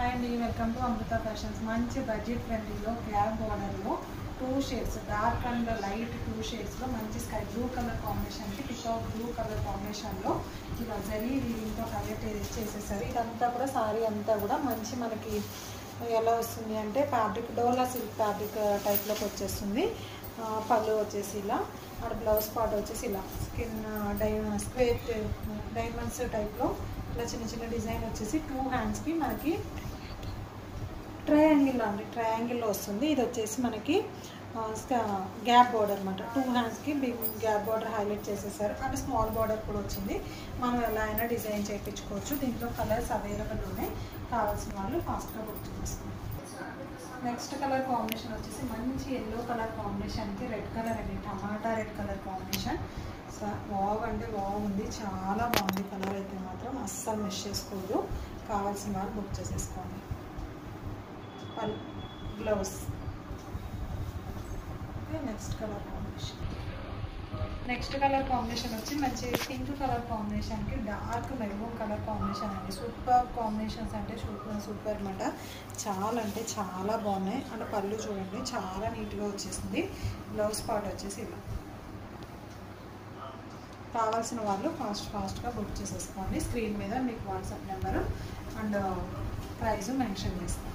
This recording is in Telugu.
And welcome to Amrita fashions. మంచి బడ్జెట్ ఫ్రెండ్లీలో గ్యాప్ బార్డర్లో 2 షేడ్స్, డార్క్ అండ్ లైట్ 2 షేడ్స్లో మంచి స్కై బ్లూ కలర్ కాంబినేషన్కి పికాక్ బ్లూ కలర్ కాంబినేషన్లో ఇలా జరీ వీవింగ్తో హైలైట్ చేసేసారు. ఇదంతా కూడా సారీ అంతా కూడా మంచి మనకి ఎలా వస్తుంది అంటే ఫ్యాబ్రిక్ డోలా సిల్క్ ఫ్యాబ్రిక్ టైప్లోకి వచ్చేస్తుంది. పళ్ళు వచ్చేసి ఇలా, అక్కడ బ్లౌజ్ పార్ట్ వచ్చేసి ఇలా స్కిన్ స్క్వేర్ డైమండ్స్ టైప్లో ఇలా చిన్న చిన్న డిజైన్ వచ్చేసి 2 హ్యాండ్స్కి మనకి ట్రయాంగిల్లో అండి, ట్రయాంగిల్లో వస్తుంది. ఇది వచ్చేసి మనకి గ్యాప్ బార్డర్ అనమాట. 2 హ్యాండ్స్కి బిగ్ గ్యాప్ బార్డర్ హైలైట్ చేసేసారు. అంటే స్మాల్ బార్డర్ కూడా వచ్చింది. మనం ఎలా అయినా డిజైన్ చేయించుకోవచ్చు. దీంట్లో కలర్స్ అవైలబుల్ ఉన్నాయి. కావాల్సిన వాళ్ళు ఫాస్ట్గా బుక్ చేసుకోండి. నెక్స్ట్ కలర్ కాంబినేషన్ వచ్చేసి మంచి ఎల్లో కలర్ కాంబినేషన్కి రెడ్ కలర్ అండి, టమాటా రెడ్ కలర్ కాంబినేషన్. వావ్ అంటే వావ్ ఉంది, చాలా బాగుంది. కలర్ అయితే మాత్రం అస్సలు మిస్ చేసుకోవద్దు. కావాల్సిన వాళ్ళు బుక్ చేసేసుకోండి. Blouse next colour combination. Next colour combination వచ్చి మంచి పింక్ కలర్ కాంబినేషన్కి డార్క్ మెరూన్ కలర్ కాంబినేషన్ అండి. సూపర్ కాంబినేషన్స్ అంటే సూపర్ అనమాట. చాలా అంటే చాలా బాగున్నాయి. అంటే పళ్ళు చూడండి చాలా నీట్గా వచ్చేసింది. బ్లౌజ్ పార్ట్ వచ్చేసి ఇలా. కావాల్సిన వాళ్ళు ఫాస్ట్గా బుక్ చేసేసుకోండి. స్క్రీన్ మీద మీకు WhatsApp number and price mention చేస్తాను.